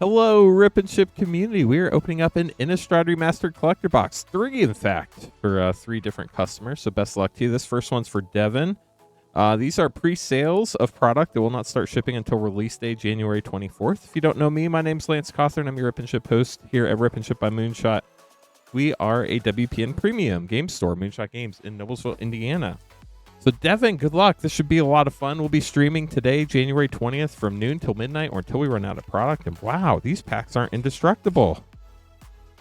Hello, Rip and Ship community. We are opening up an Innistrad Remastered Collector Box. 3, in fact, for 3 different customers. So best luck to you. This first one's for Devin. These are pre-sales of product that will not start shipping until release day, January 24th. If you don't know me, my name's Lance Cawthorn. I'm your Rip and Ship host here at Rip and Ship by Moonshot. We are a WPN premium game store, Moonshot Games, in Noblesville, Indiana. So Devin, good luck. This should be a lot of fun. We'll be streaming today, January 20th from noon till midnight or until we run out of product. And wow, these packs aren't indestructible.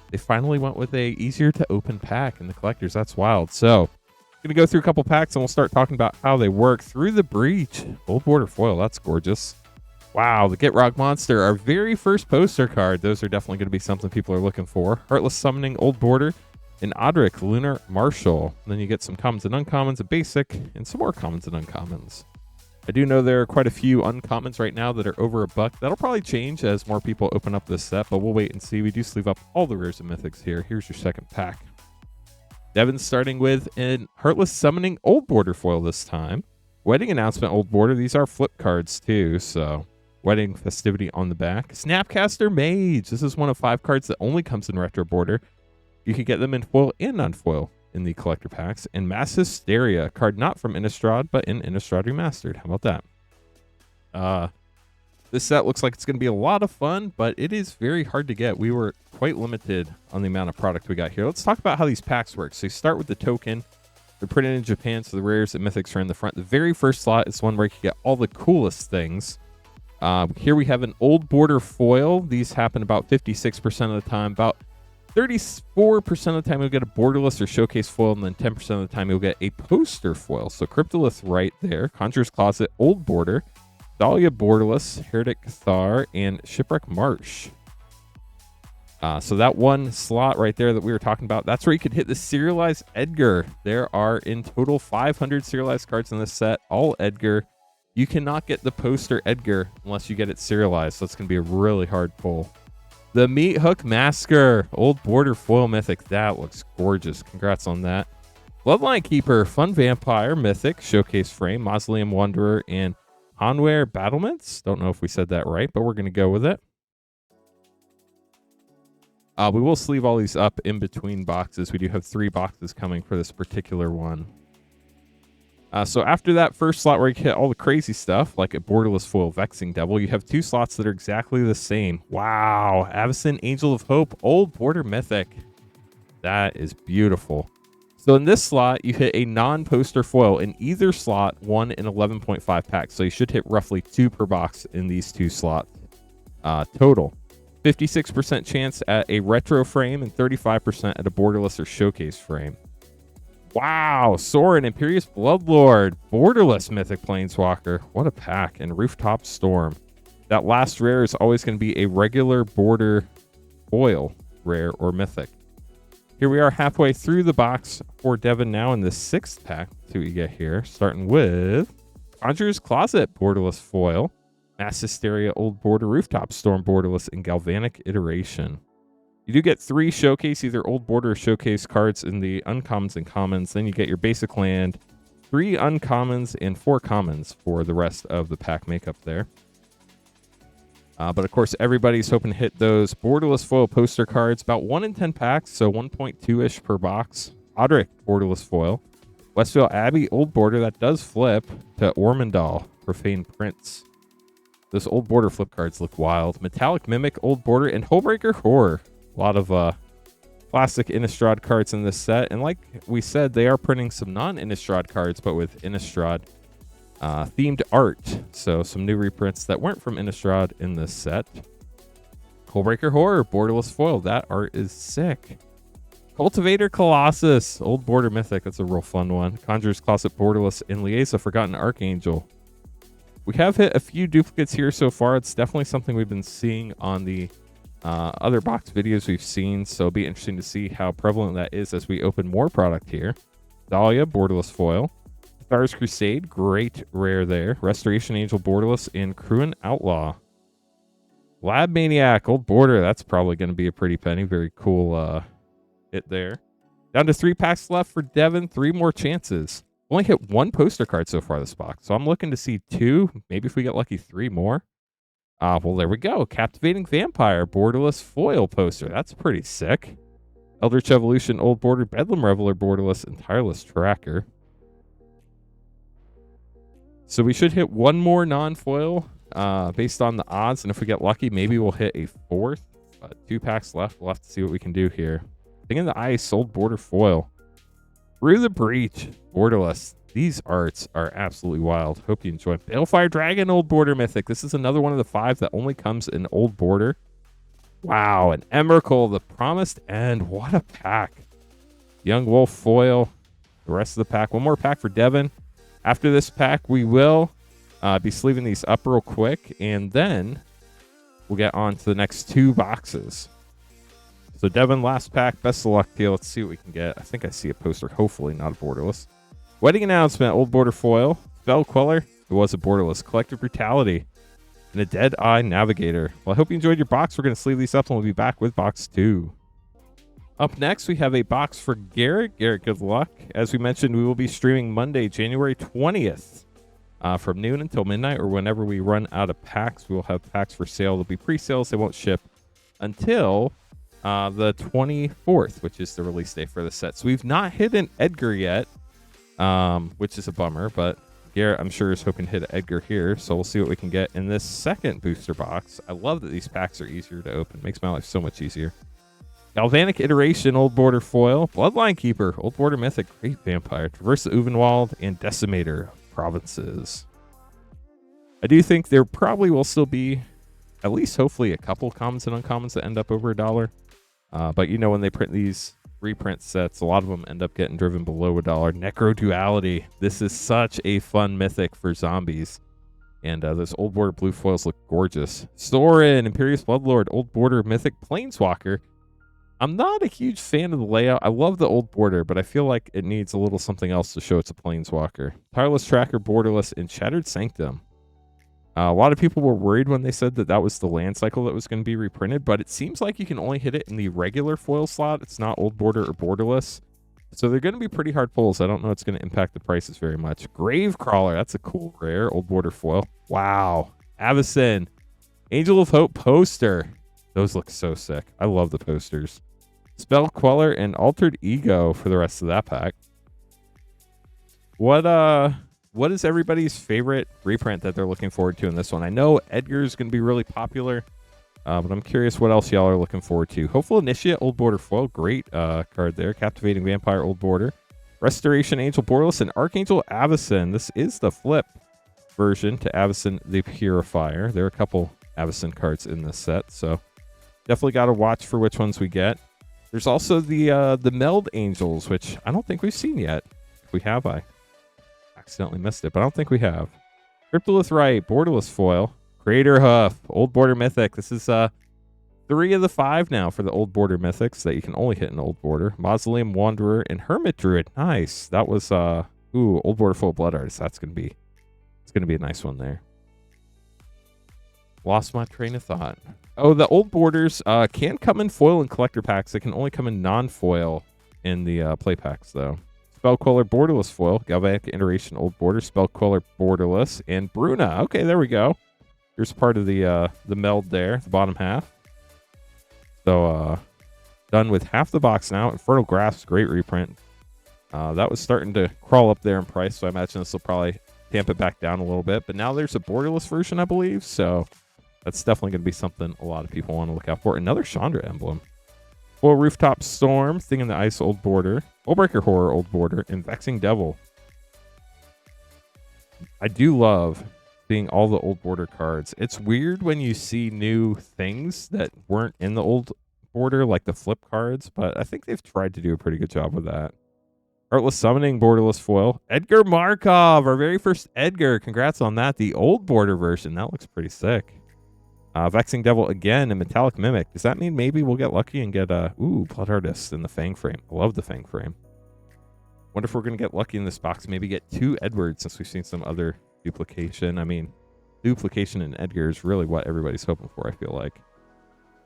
They finally went with a easier to open pack in the collectors. That's wild. So I'm going to go through a couple packs and we'll start talking about how they work. Through the Breach. Old Border Foil. That's gorgeous. Wow, the Get Rock Monster, our very first poster card. Those are definitely going to be something people are looking for. Heartless Summoning, Old Border. An Odric, Lunar Marshal. And then you get some commons and uncommons, a basic, and some more commons and uncommons. I do know there are quite a few uncommons right now that are over $1. That'll probably change as more people open up this set, but we'll wait and see. We do sleeve up all the rares and mythics here. Here's your second pack. Devin's starting with an Heartless Summoning Old Border foil this time. Wedding Announcement Old Border. These are flip cards too, so wedding festivity on the back. Snapcaster Mage. This is one of 5 cards that only comes in retro border. You can get them in foil and non-foil in the collector packs. And Mass Hysteria, a card not from Innistrad, but in Innistrad Remastered. How about that? This set looks like it's going to be a lot of fun, but it is very hard to get. We were quite limited on the amount of product we got here. Let's talk about how these packs work. So you start with the token. They're printed in Japan, so the rares and mythics are in the front. The very first slot is one where you can get all the coolest things. Here we have an Old Border foil. These happen about 56% of the time. About 34% of the time you'll get a borderless or showcase foil, and then 10% of the time you'll get a poster foil. So Cryptolith right there, Conjurer's Closet, Old Border, Dahlia borderless, Heretic Cathar, and Shipwreck Marsh. So that one slot right there that we were talking about, that's where you could hit the serialized Edgar. There are in total 500 serialized cards in this set, all Edgar. You cannot get the poster Edgar unless you get it serialized, so it's going to be a really hard pull. The Meat Hook Masker, Old Border foil mythic. That looks gorgeous. Congrats on that. Bloodline Keeper, Fun Vampire mythic, showcase frame, Mausoleum Wanderer, and Hanweir Battlements. Don't know if we said that right, but we're going to go with it. We will sleeve all these up in between boxes. We do have 3 boxes coming for this particular one. So after that first slot where you hit all the crazy stuff, like a borderless foil Vexing Devil, you have 2 slots that are exactly the same. Wow. Avacyn Angel of Hope, Old Border Mythic. That is beautiful. So in this slot, you hit a non-poster foil in either slot, 1 in 11.5 packs. So you should hit roughly 2 per box in these 2 slots total. 56% chance at a retro frame and 35% at a borderless or showcase frame. Wow, Sorin, Imperious Bloodlord, Borderless Mythic Planeswalker. What a pack. And Rooftop Storm. That last rare is always going to be a regular border foil rare or mythic. Here we are halfway through the box for Devin now in the 6th pack. Let's see what you get here. Starting with Conjurer's Closet, Borderless Foil. Mass Hysteria, Old Border, Rooftop Storm, Borderless, and Galvanic Iteration. You do get 3 showcase, either Old Border or showcase cards in the uncommons and commons. Then you get your basic land, 3 uncommons, and 4 commons for the rest of the pack makeup there. But of course, everybody's hoping to hit those borderless foil poster cards. About 1 in 10 packs, so 1.2-ish per box. Odric, borderless foil. Westfield Abbey, Old Border. That does flip to Ormondal, Profane Prince. Those Old Border flip cards look wild. Metallic Mimic, Old Border, and Hullbreaker Horror. A lot of classic Innistrad cards in this set. And like we said, they are printing some non-Innistrad cards, but with Innistrad themed art. So some new reprints that weren't from Innistrad in this set. Hullbreaker Horror, borderless foil. That art is sick. Cultivator Colossus, Old Border Mythic. That's a real fun one. Conjurer's Closet, borderless, and Liesa, Forgotten Archangel. We have hit a few duplicates here so far. It's definitely something we've been seeing on the other box videos we've seen, so it'll be interesting to see how prevalent that is as we open more product here. Dahlia, borderless foil. Stars Crusade, great rare there. Restoration Angel, borderless, and Cruin Outlaw. Lab Maniac, Old Border. That's probably going to be a pretty penny. Very cool hit there. Down to 3 packs left for Devin. 3 more chances. Only hit 1 poster card so far this box, so I'm looking to see 2. Maybe if we get lucky, 3 more. Well, there we go. Captivating Vampire, borderless foil poster. That's pretty sick. Eldritch Evolution, Old Border, Bedlam Reveler, borderless, and Tireless Tracker. So we should hit one more non-foil based on the odds, and if we get lucky, maybe we'll hit a fourth. 2 packs left. We'll have to see what we can do here. Thing in the Ice, Old Border foil. Through the Breach, borderless. These arts are absolutely wild. Hope you enjoy. Balefire Dragon, Old Border Mythic. This is another one of the 5 that only comes in Old Border. Wow, an Emrakul, the Promised End. What a pack. Young Wolf foil. The rest of the pack. One more pack for Devin. After this pack, we will be sleeving these up real quick, and then we'll get on to the next 2 boxes. So Devin, last pack. Best of luck to you. Let's see what we can get. I think I see a poster. Hopefully not a borderless. Wedding Announcement, Old Border foil. Spell Queller. It was a borderless. Collective Brutality. And a Dead Eye Navigator. Well, I hope you enjoyed your box. We're going to sleeve these up, and we'll be back with box 2. Up next, we have a box for Garrett. Garrett, good luck. As we mentioned, we will be streaming Monday, January 20th from noon until midnight, or whenever we run out of packs. We will have packs for sale. They'll be pre-sales. They won't ship until the 24th, which is the release date for the set. So we've not hit an Edgar yet, which is a bummer, but Garrett, I'm sure, is hoping to hit Edgar here. So we'll see what we can get in this second booster box. I love that these packs are easier to open. Makes my life so much easier. Galvanic Iteration, Old Border foil. Bloodline Keeper, Old Border Mythic, Great Vampire. Traverse the Uvenwald, and Decimator Provinces. I do think there probably will still be at least hopefully a couple commons and uncommons that end up over $1. But you know, when they print these reprint sets, a lot of them end up getting driven below $1. Necro Duality. This is such a fun mythic for zombies. And those Old Border blue foils look gorgeous. Sorin, Imperious Bloodlord, Old Border Mythic Planeswalker. I'm not a huge fan of the layout. I love the Old Border, but I feel like it needs a little something else to show it's a Planeswalker. Tireless Tracker, borderless, and Shattered Sanctum. A lot of people were worried when they said that that was the land cycle that was going to be reprinted, but it seems like you can only hit it in the regular foil slot. It's not Old Border or borderless. So they're going to be pretty hard pulls. I don't know it's going to impact the prices very much. Gravecrawler, that's a cool rare. Old Border foil. Wow. Avacyn. Angel of Hope poster. Those look so sick. I love the posters. Spell Queller and Altered Ego for the rest of that pack. What is everybody's favorite reprint that they're looking forward to in this one? I know Edgar's going to be really popular, but I'm curious what else y'all are looking forward to. Hopeful Initiate, Old Border foil. Great card there. Captivating Vampire, Old Border. Restoration Angel, borderless, and Archangel Avacyn. This is the flip version to Avacyn the Purifier. There are a couple Avacyn cards in this set, so definitely got to watch for which ones we get. There's also the Meld Angels, which I don't think we've seen yet. If we have, I accidentally missed it, but I don't think we have. Cryptolith Right, borderless foil. Crater Hoof, Old Border Mythic. This is 3 of the 5 now for the Old Border Mythics that you can only hit in Old Border. Mausoleum Wanderer and Hermit Druid. Nice. That was Old Border foil Blood Artist. It's gonna be a nice one there. Lost my train of thought. Oh, the Old Borders can come in foil and collector packs. They can only come in non-foil in the play packs, though. Spell Queller, borderless foil. Galvanic Iteration, Old Border. Spell Queller, borderless. And Bruna. Okay, there we go. Here's part of the meld there, the bottom half. So, done with half the box now. Infernal Grasp, great reprint. That was starting to crawl up there in price, so I imagine this will probably tamp it back down a little bit. But now there's a borderless version, I believe, so that's definitely going to be something a lot of people want to look out for. Another Chandra emblem. Full Rooftop Storm, Thing in the Ice, Old Border. Hullbreaker Horror, Old Border. And Vexing Devil. I do love seeing all the Old Border cards. It's weird when you see new things that weren't in the Old Border, like the flip cards, but I think they've tried to do a pretty good job with that. Heartless Summoning, borderless foil. Edgar Markov, our very first Edgar. Congrats on that. The Old Border version. That looks pretty sick. Vexing Devil again and Metallic Mimic. Does that mean maybe we'll get lucky and get Blood Artist in the Fang frame? I love the Fang frame. Wonder if we're going to get lucky in this box. Maybe get 2 Edwards since we've seen some other duplication. I mean, duplication and Edgar is really what everybody's hoping for, I feel like.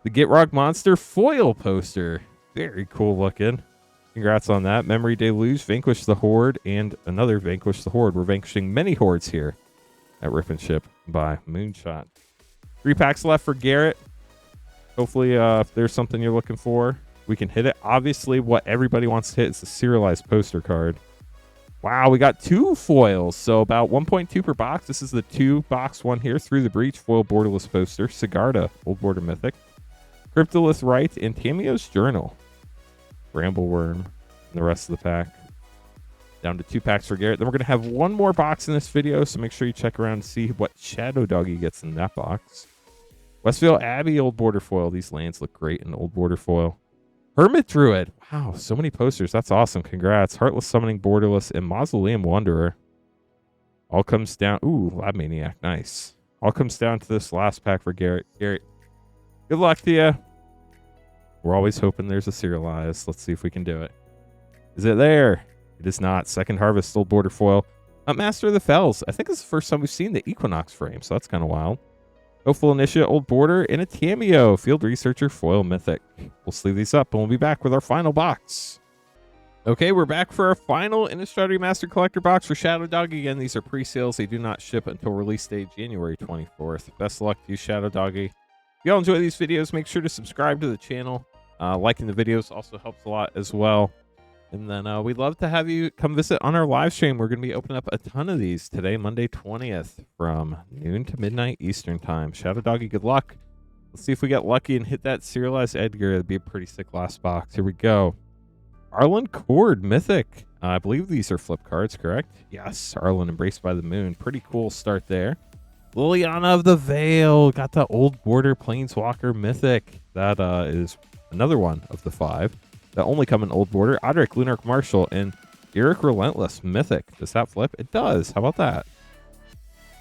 The Gitrog Monster foil poster. Very cool looking. Congrats on that. Memory Deluge, Vanquish the Horde, and another Vanquish the Horde. We're vanquishing many hordes here at Rip and Ship by Moonshot. 3 packs left for Garrett. Hopefully, if there's something you're looking for, we can hit it. Obviously, what everybody wants to hit is the serialized poster card. Wow, we got 2 foils, so about 1.2 per box. This is the 2-box one here. Through the Breach, foil borderless poster. Sigarda, Old Border Mythic. Cryptolith Rite, and Tamio's Journal. Brambleworm, and the rest of the pack. Down to 2 packs for Garrett. Then we're going to have 1 more box in this video, so make sure you check around to see what Shadow Doggy gets in that box. Westvale Abbey, Old Border Foil. These lands look great in Old Border Foil. Hermit Druid. Wow, so many posters. That's awesome. Congrats. Heartless Summoning Borderless and Mausoleum Wanderer. All comes down. Ooh, Lab Maniac. Nice. All comes down to this last pack for Garrett. Garrett, good luck to you. We're always hoping there's a serialized. Let's see if we can do it. Is it there? It is not. Second Harvest, Old Border Foil. Master of the Fells. I think it's the first time we've seen the Equinox frame, so that's kind of wild. Hopeful Initiate, Old Border, and a Tamio, Field Researcher, Foil Mythic. We'll sleeve these up, and we'll be back with our final box. Okay, we're back for our final Innistrad Remastered Collector box for Shadow Doggy. Again, these are pre-sales. They do not ship until release date January 24th. Best of luck to you, Shadow Doggy. If y'all enjoy these videos, make sure to subscribe to the channel. Liking the videos also helps a lot as well. And then we'd love to have you come visit on our live stream. We're going to be opening up a ton of these today, Monday 20th, from noon to midnight Eastern time. Shadow Doggy, good luck. Let's see if we get lucky and hit that serialized Edgar. It'd be a pretty sick last box. Here we go. Arlen Cord, Mythic. I believe these are flip cards, correct? Yes, Arlen, Embraced by the Moon. Pretty cool start there. Liliana of the Veil. Got the Old Border Planeswalker Mythic. That is another one of the 5. That only come in Old Border. Odric, Lunarch Marshal, and Eric Relentless Mythic. Does that flip? It does. How about that?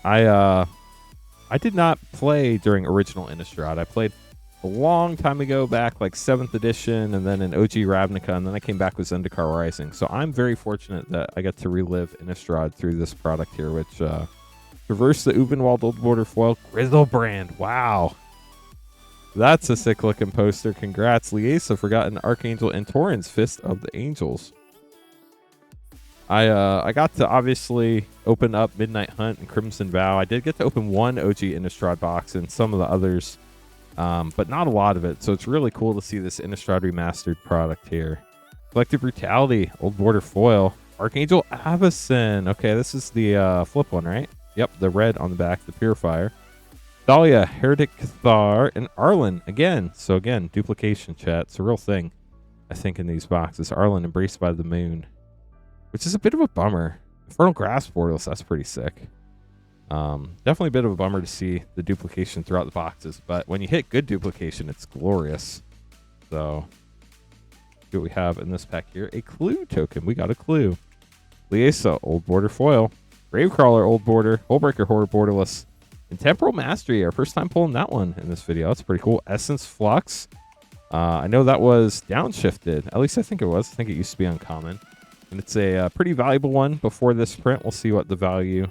I did not play during original Innistrad. I played a long time ago, back like 7th edition, and then in OG Ravnica, and then I came back with Zendikar Rising. So I'm very fortunate that I get to relive Innistrad through this product here, which Traverse the Ubenwald Old Border Foil. Grizzlebrand. Wow. That's a sick looking poster. Congrats, Liesa, Forgotten Archangel, and Torrens, Fist of the Angels. I got to obviously open up Midnight Hunt and Crimson Vow. I did get to open 1 OG Innistrad box and some of the others, but not a lot of it. So it's really cool to see this Innistrad Remastered product here. Collective Brutality, Old Border Foil. Archangel Avacyn. Okay, this is the flip one, right? Yep, the red on the back, the Purifier. Thalia, Heretic Cathar, and Arlen again. So again, duplication, chat. It's a real thing, I think, in these boxes. Arlen, Embraced by the Moon, which is a bit of a bummer. Infernal Grasp Borderless, that's pretty sick. Definitely a bit of a bummer to see the duplication throughout the boxes, but when you hit good duplication, it's glorious. So, see what we have in this pack here. A Clue token. We got a Clue. Liesa, Old Border Foil. Gravecrawler, Old Border. Hullbreaker, Horror Borderless. And Temporal Mastery, our first time pulling that one in this video. That's pretty cool. Essence Flux. I know that was downshifted. At least I think it was. I think it used to be uncommon. And it's a pretty valuable one before this print. We'll see what the value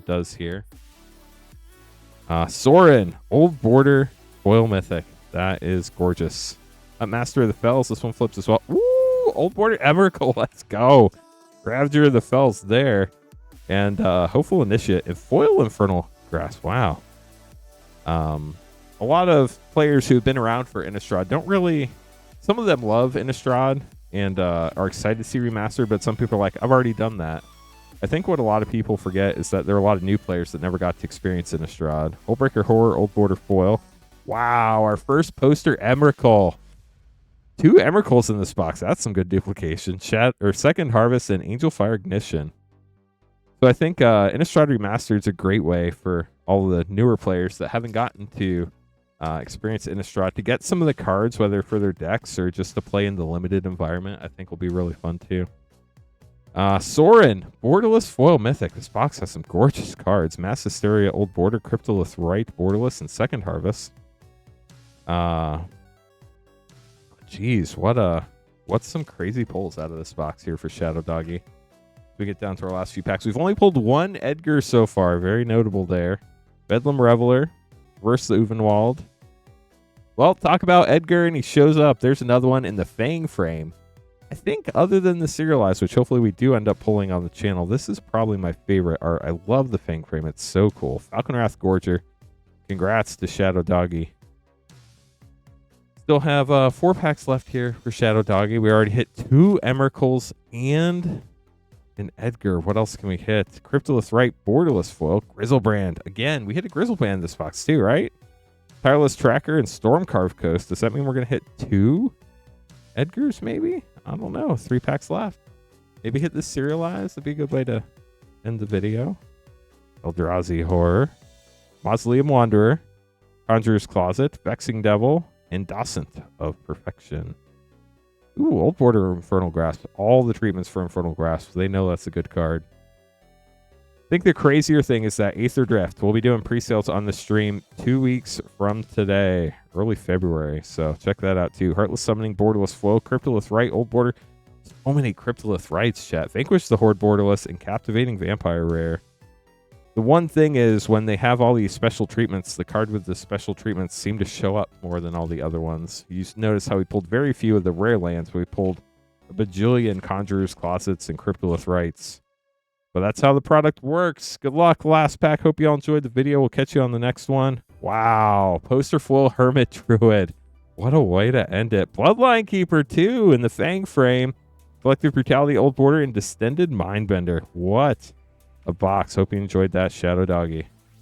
does here. Sorin, Old Border Foil Mythic. That is gorgeous. Master of the Fells. This one flips as well. Woo! Old Border Emrakul. Let's go. Ravager of the Fells there. And Hopeful Initiate and Foil Infernal Grasp. Wow. A lot of players who've been around for Innistrad don't really... Some of them love Innistrad and are excited to see Remastered, but some people are like, I've already done that. I think what a lot of people forget is that there are a lot of new players that never got to experience Innistrad. Hullbreaker Horror, Old Border Foil. Wow, our first poster, Emrakul. 2 Emrakuls in this box. That's some good duplication. Second Harvest and Angel Fire Ignition. So I think Innistrad Remastered is a great way for all the newer players that haven't gotten to experience Innistrad to get some of the cards, whether for their decks or just to play in the limited environment. I think will be really fun too. Sorin, Borderless Foil Mythic. This box has some gorgeous cards. Mass Hysteria, Old Border, Cryptolith Rite, Borderless, and Second Harvest. Geez, what's some crazy pulls out of this box here for Shadow Doggy? We get down to our last few packs. We've only pulled 1 Edgar so far. Very notable there. Bedlam Reveler, Reverse the Uvenwald. Well, talk about Edgar, and he shows up. There's another one in the Fang frame. I think other than the serialized, which hopefully we do end up pulling on the channel, this is probably my favorite art. I love the Fang frame. It's so cool. Falcon Wrath Gorger. Congrats to Shadow Doggy. Still have 4 packs left here for Shadow Doggy. We already hit 2 Emeralds and an Edgar. What else can we hit? Cryptolith Right, Borderless Foil, Grizzlebrand. Again, we hit a Grizzlebrand in this box too, right? Tireless Tracker and Stormcarved Coast. Does that mean we're going to hit 2 Edgars maybe? I don't know. 3 packs left. Maybe hit this serialized. That'd be a good way to end the video. Eldrazi Horror, Mausoleum Wanderer, Conjurer's Closet, Vexing Devil, and Docent of Perfection. Ooh, Old Border Infernal Grasp. All the treatments for Infernal Grasp. They know that's a good card. I think the crazier thing is that Aether Drift. We'll be doing pre-sales on the stream 2 weeks from today, early February. So check that out too. Heartless Summoning, Borderless Flow, Cryptolith Right, Old Border. So many Cryptolith Rights, chat. Vanquish the Horde Borderless and Captivating Vampire Rare. The one thing is when they have all these special treatments, the card with the special treatments seem to show up more than all the other ones. You notice how we pulled very few of the rare lands, but we pulled a bajillion Conjurer's Closets and Cryptolith Rights. But that's how the product works. Good luck, last pack. Hope you all enjoyed the video. We'll catch you on the next one. Wow. Poster Foil Hermit Druid. What a way to end it. Bloodline Keeper, too, in the Fang frame. Collective Brutality, Old Border, and Distended Mindbender. What a box. Hope you enjoyed that, Shadow Doggy.